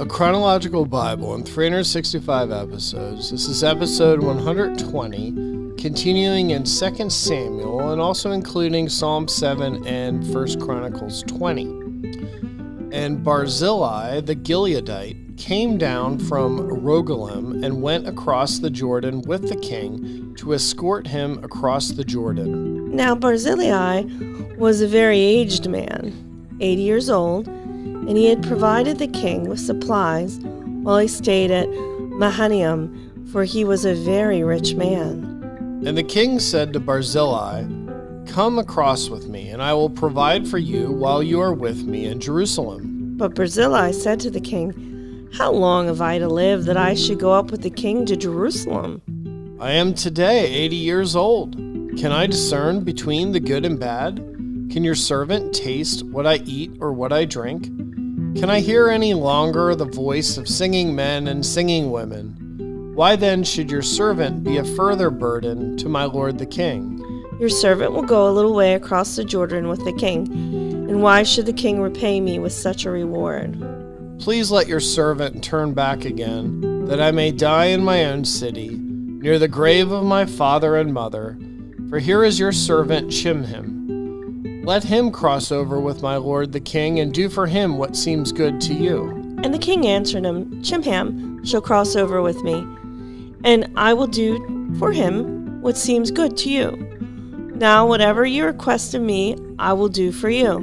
A chronological Bible in 365 episodes. This is episode 120, continuing in 2 Samuel and also including Psalm 7 and 1 Chronicles 20. And Barzillai the Gileadite came down from Rogelim and went across the Jordan with the king to escort him across the Jordan. Now Barzillai was a very aged man, 80 years old, and he had provided the king with supplies while he stayed at Mahanaim, for he was a very rich man. And the king said to Barzillai, "Come across with me, and I will provide for you while you are with me in Jerusalem." But Barzillai said to the king, "How long have I to live that I should go up with the king to Jerusalem? I am today 80 years old. Can I discern between the good and bad? Can your servant taste what I eat or what I drink? Can I hear any longer the voice of singing men and singing women? Why then should your servant be a further burden to my lord the king?" Your servant will go a little way across the Jordan with the king, and why should the king repay me with such a reward? Please let your servant turn back again, that I may die in my own city, near the grave of my father and mother. For here is your servant Chimham. Let him cross over with my lord the king, and do for him what seems good to you. And the king answered him, "Chimham shall cross over with me, and I will do for him what seems good to you. Now whatever you request of me, I will do for you."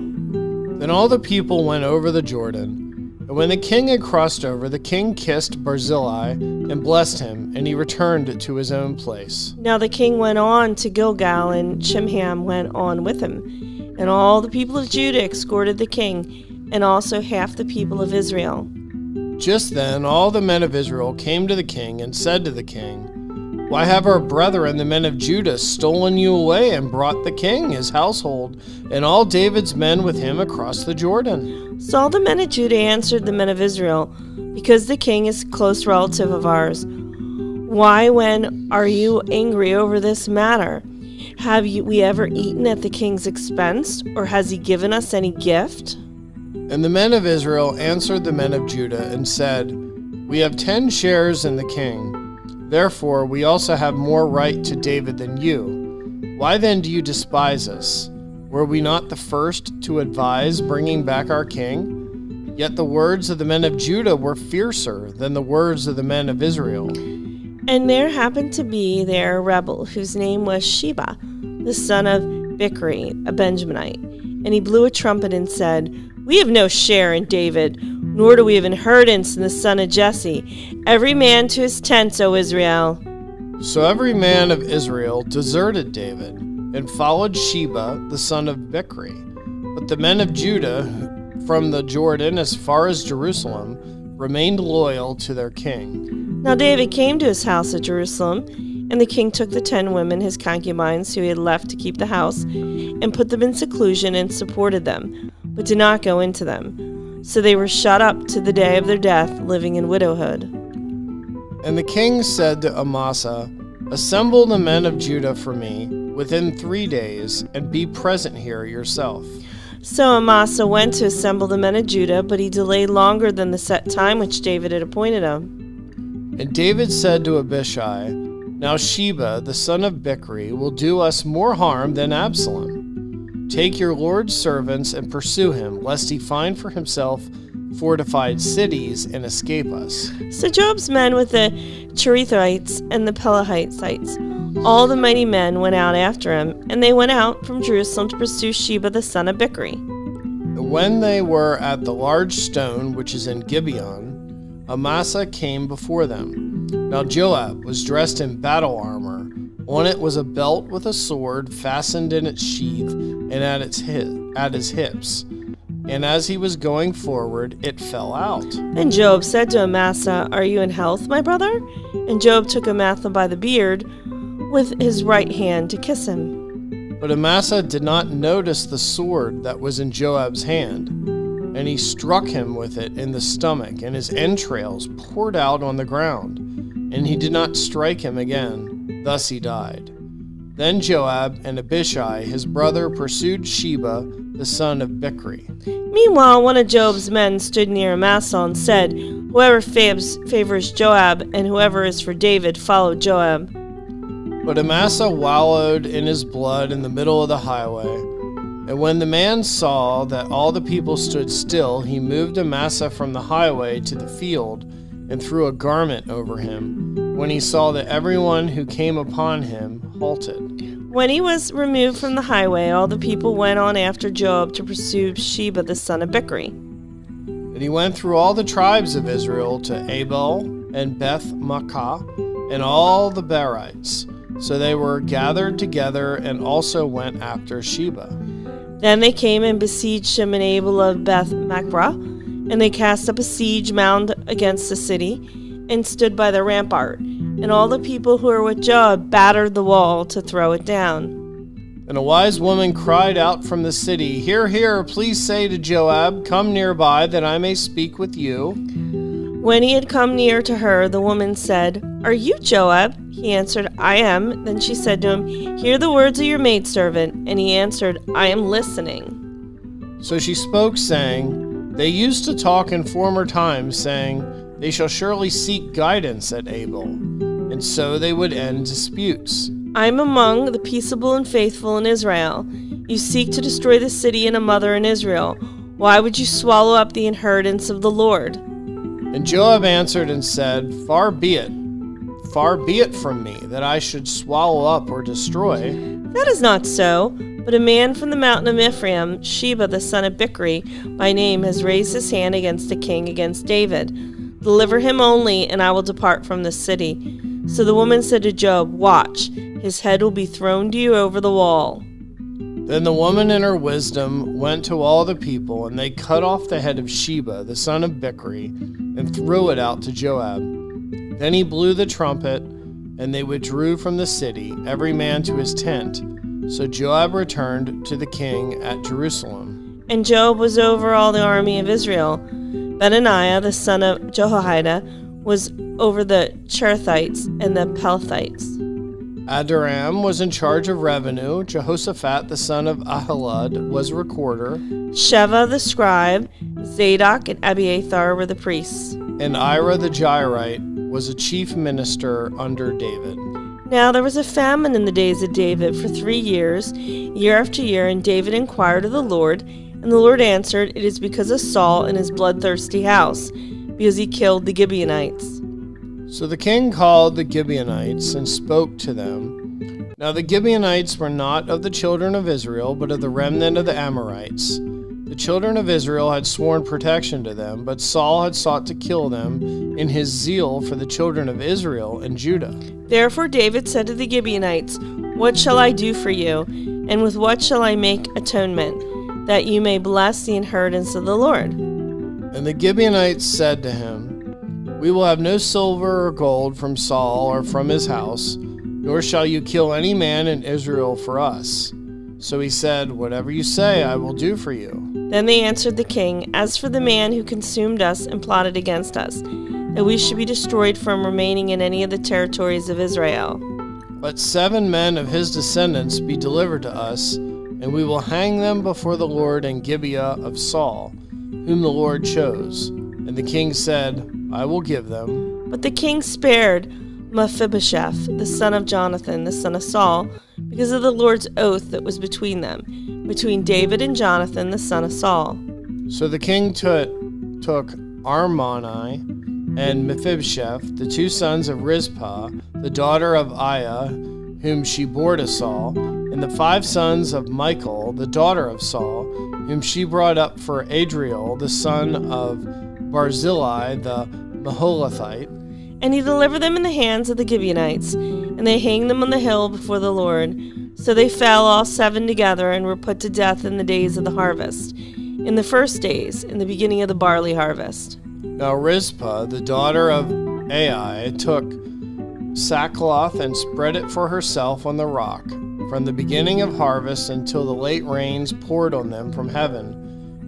Then all the people went over the Jordan. And when the king had crossed over, the king kissed Barzillai and blessed him, and he returned to his own place. Now the king went on to Gilgal, and Chimham went on with him. And all the people of Judah escorted the king, and also half the people of Israel. Just then all the men of Israel came to the king and said to the king, "Why have our brethren, the men of Judah, stolen you away and brought the king, his household, and all David's men with him across the Jordan?" So all the men of Judah answered the men of Israel, "Because the king is a close relative of ours. Why are you angry over this matter? Have we ever eaten at the king's expense, or has he given us any gift?" And the men of Israel answered the men of Judah and said, "We have 10 shares in the king. Therefore we also have more right to David than you. Why then do you despise us? Were we not the first to advise bringing back our king? Yet the words of the men of Judah were fiercer than the words of the men of Israel." And there happened to be there a rebel whose name was Sheba, the son of Bichri, a Benjaminite. And he blew a trumpet and said, "We have no share in David, nor do we have inheritance in the son of Jesse. Every man to his tents, O Israel." So every man of Israel deserted David and followed Sheba, the son of Bichri. But the men of Judah, from the Jordan as far as Jerusalem, remained loyal to their king. Now David came to his house at Jerusalem, and the king took the 10 women, his concubines, who he had left to keep the house, and put them in seclusion and supported them, but did not go into them. So they were shut up to the day of their death, living in widowhood. And the king said to Amasa, "Assemble the men of Judah for me within 3 days, and be present here yourself." So Amasa went to assemble the men of Judah, but he delayed longer than the set time which David had appointed him. And David said to Abishai, "Now Sheba, the son of Bichri, will do us more harm than Absalom. Take your lord's servants and pursue him, lest he find for himself fortified cities and escape us." So Joab's men with the Cherethites and the Pelethites, all the mighty men, went out after him, and they went out from Jerusalem to pursue Sheba the son of Bichri. And when they were at the large stone which is in Gibeon, Amasa came before them. Now Joab was dressed in battle armor. On it was a belt with a sword fastened in its sheath and at his hips. And as he was going forward, it fell out. And Joab said to Amasa, "Are you in health, my brother?" And Joab took Amasa by the beard with his right hand to kiss him. But Amasa did not notice the sword that was in Joab's hand. And he struck him with it in the stomach, and his entrails poured out on the ground. And he did not strike him again. Thus he died. Then Joab and Abishai, his brother, pursued Sheba, the son of Bichri. Meanwhile, one of Joab's men stood near Amasa and said, Whoever favors Joab and whoever is for David, follow Joab. But Amasa wallowed in his blood in the middle of the highway. And when the man saw that all the people stood still, he moved Amasa from the highway to the field and threw a garment over him, when he saw that everyone who came upon him halted. When he was removed from the highway, all the people went on after Joab to pursue Sheba the son of Bichri. And he went through all the tribes of Israel to Abel and Beth-makkah and all the Berites. So they were gathered together and also went after Sheba. Then they came and besieged him in Abel of Beth-makkah, and they cast up a siege mound against the city and stood by the rampart. And all the people who were with Joab battered the wall to throw it down. And a wise woman cried out from the city, "Hear, hear, please say to Joab, come nearby that I may speak with you." When he had come near to her, the woman said, "Are you Joab?" He answered, "I am." Then she said to him, "Hear the words of your maidservant." And he answered, "I am listening." So she spoke, saying, "They used to talk in former times, saying, they shall surely seek guidance at Abel, and so they would end disputes. I am among the peaceable and faithful in Israel. You seek to destroy the city and a mother in Israel. Why would you swallow up the inheritance of the Lord?" And Joab answered and said, Far be it from me that I should swallow up or destroy. That is not so, but a man from the mountain of Ephraim, Sheba the son of Bichri, by name, has raised his hand against the king, against David. Deliver him only, and I will depart from this city. So the woman said to Joab, "Watch, his head will be thrown to you over the wall." Then the woman in her wisdom went to all the people, and they cut off the head of Sheba the son of Bichri, and threw it out to Joab. Then he blew the trumpet, and they withdrew from the city, every man to his tent. So Joab returned to the king at Jerusalem. And Joab was over all the army of Israel. Benaniah the son of Jehoiada was over the Cherethites and the Pelethites. Adoram was in charge of revenue. Jehoshaphat the son of Ahilud was recorder. Sheva the scribe, Zadok and Abiathar were the priests. And Ira the Jairite was a chief minister under David. Now there was a famine in the days of David for 3 years, year after year, and David inquired of the Lord, and the Lord answered, "It is because of Saul and his bloodthirsty house, because he killed the Gibeonites." So the king called the Gibeonites and spoke to them. Now the Gibeonites were not of the children of Israel, but of the remnant of the Amorites. The children of Israel had sworn protection to them, but Saul had sought to kill them in his zeal for the children of Israel and Judah. Therefore David said to the Gibeonites, "What shall I do for you, and with what shall I make atonement, that you may bless the inheritance of the Lord?" And the Gibeonites said to him, "We will have no silver or gold from Saul or from his house, nor shall you kill any man in Israel for us." So he said, "Whatever you say, I will do for you." Then they answered the king, "As for the man who consumed us and plotted against us, that we should be destroyed from remaining in any of the territories of Israel, let 7 men of his descendants be delivered to us, and we will hang them before the Lord in Gibeah of Saul, whom the Lord chose." And the king said, "I will give them." But the king spared Mephibosheth, the son of Jonathan, the son of Saul, because of the Lord's oath that was between them, between David and Jonathan, the son of Saul. So the king took Armoni and Mephibosheth, the 2 sons of Rizpah, the daughter of Aiah, whom she bore to Saul, and the 5 sons of Michal, the daughter of Saul, whom she brought up for Adriel, the son of Barzillai the Maholathite. And he delivered them in the hands of the Gibeonites, and they hanged them on the hill before the Lord. So they fell all 7 together, and were put to death in the days of the harvest, in the first days, in the beginning of the barley harvest. Now Rizpah, the daughter of Ai, took sackcloth and spread it for herself on the rock, from the beginning of harvest until the late rains poured on them from heaven.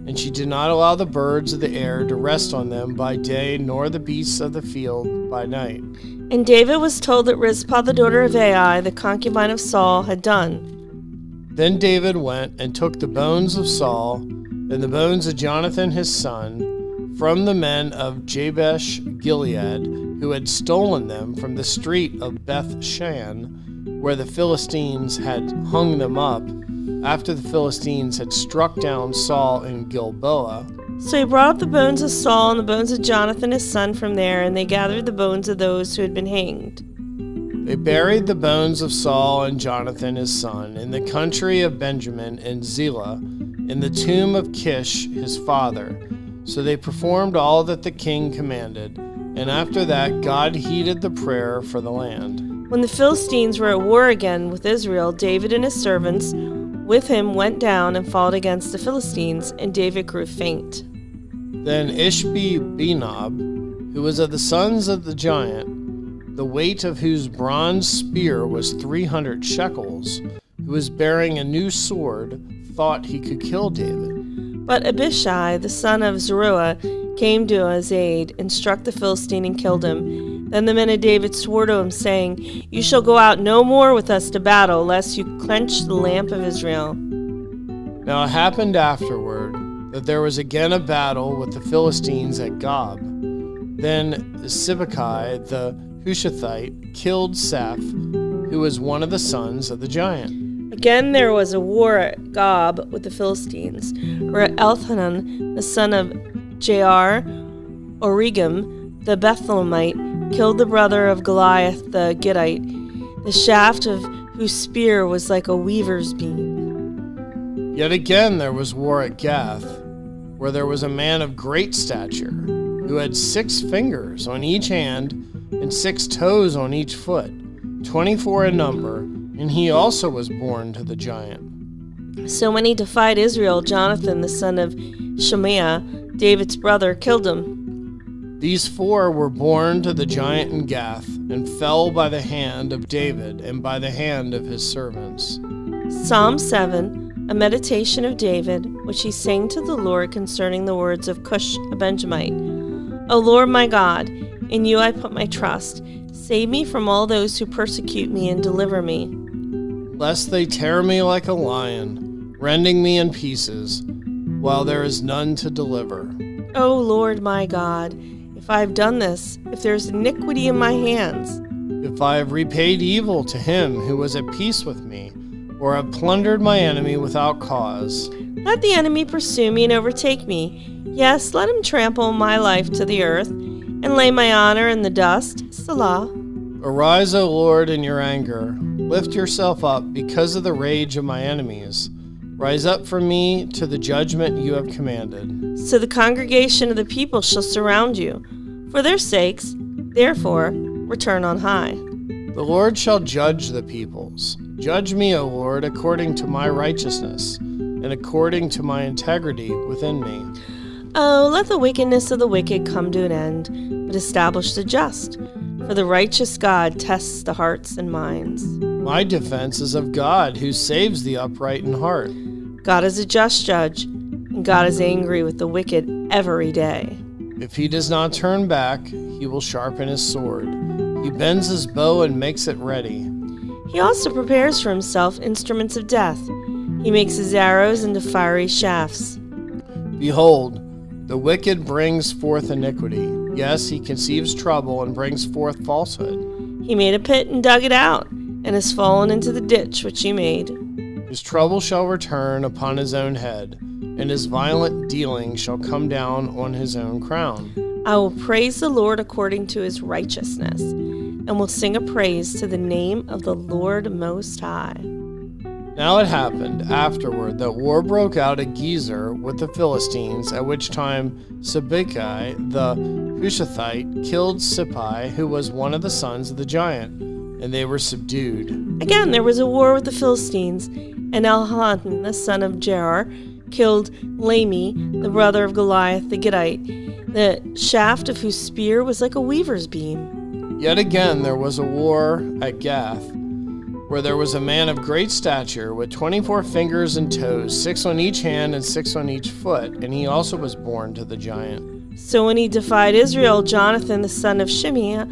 And she did not allow the birds of the air to rest on them by day, nor the beasts of the field by night. And David was told that Rizpah, the daughter of Ai, the concubine of Saul, had done. Then David went and took the bones of Saul and the bones of Jonathan his son from the men of Jabesh Gilead, who had stolen them from the street of Beth-shan, where the Philistines had hung them up, after the Philistines had struck down Saul in Gilboa. So he brought up the bones of Saul and the bones of Jonathan his son from there, and they gathered the bones of those who had been hanged. They buried the bones of Saul and Jonathan his son in the country of Benjamin in Zelah, in the tomb of Kish his father. So they performed all that the king commanded, and after that God heeded the prayer for the land. When the Philistines were at war again with Israel, David and his servants with him went down and fought against the Philistines, and David grew faint. Then Ishbi-Benob, who was of the sons of the giant, the weight of whose bronze spear was 300 shekels, who was bearing a new sword, thought he could kill David. But Abishai, the son of Zeruiah, came to his aid and struck the Philistine and killed him. Then the men of David swore to him, saying, "You shall go out no more with us to battle, lest you quench the lamp of Israel." Now it happened afterward that there was again a battle with the Philistines at Gob. Then Sibbecai the Hushathite killed Saph, who was one of the sons of the giant. Again there was a war at Gob with the Philistines, where Elhanan, the son of Jair, Origam, the Bethlehemite, killed the brother of Goliath the Gittite, the shaft of whose spear was like a weaver's beam. Yet again there was war at Gath, where there was a man of great stature, who had 6 fingers on each hand and 6 toes on each foot, 24 in number, and he also was born to the giant. So when he defied Israel, Jonathan, the son of Shemaiah, David's brother, killed him. These 4 were born to the giant in Gath, and fell by the hand of David and by the hand of his servants. Psalm 7, a meditation of David, which he sang to the Lord concerning the words of Cush, a Benjamite. O Lord my God, in you I put my trust. Save me from all those who persecute me and deliver me. Lest they tear me like a lion, rending me in pieces, while there is none to deliver. O Lord my God, if I have done this, if there is iniquity in my hands, if I have repaid evil to him who was at peace with me, or have plundered my enemy without cause, let the enemy pursue me and overtake me. Yes, let him trample my life to the earth, and lay my honor in the dust. Selah. Arise, O Lord, in your anger. Lift yourself up because of the rage of my enemies. Rise up for me to the judgment you have commanded. So the congregation of the people shall surround you. For their sakes, therefore, return on high. The Lord shall judge the peoples. Judge me, O Lord, according to my righteousness, and according to my integrity within me. Oh, let the wickedness of the wicked come to an end, but establish the just. For the righteous God tests the hearts and minds. My defense is of God, who saves the upright in heart. God is a just judge, and God is angry with the wicked every day. If he does not turn back, he will sharpen his sword. He bends his bow and makes it ready. He also prepares for himself instruments of death. He makes his arrows into fiery shafts. Behold, the wicked brings forth iniquity. Yes, he conceives trouble and brings forth falsehood. He made a pit and dug it out, and has fallen into the ditch which he made. His trouble shall return upon his own head, and his violent dealing shall come down on his own crown. I will praise the Lord according to his righteousness, and will sing a praise to the name of the Lord Most High. Now it happened afterward that war broke out at Gezer with the Philistines, at which time Sibbecai the Hushathite killed Sippai, who was one of the sons of the giant, and they were subdued. Again there was a war with the Philistines, and Elhanan, the son of Jair, killed Lami, the brother of Goliath the Gittite, the shaft of whose spear was like a weaver's beam. Yet again there was a war at Gath, where there was a man of great stature, with 24 fingers and toes, 6 on each hand and 6 on each foot, and he also was born to the giant. So when he defied Israel, Jonathan, the son of Shimei,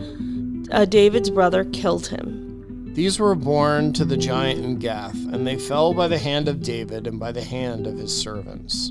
David's brother, killed him. These were born to the giant in Gath, and they fell by the hand of David and by the hand of his servants.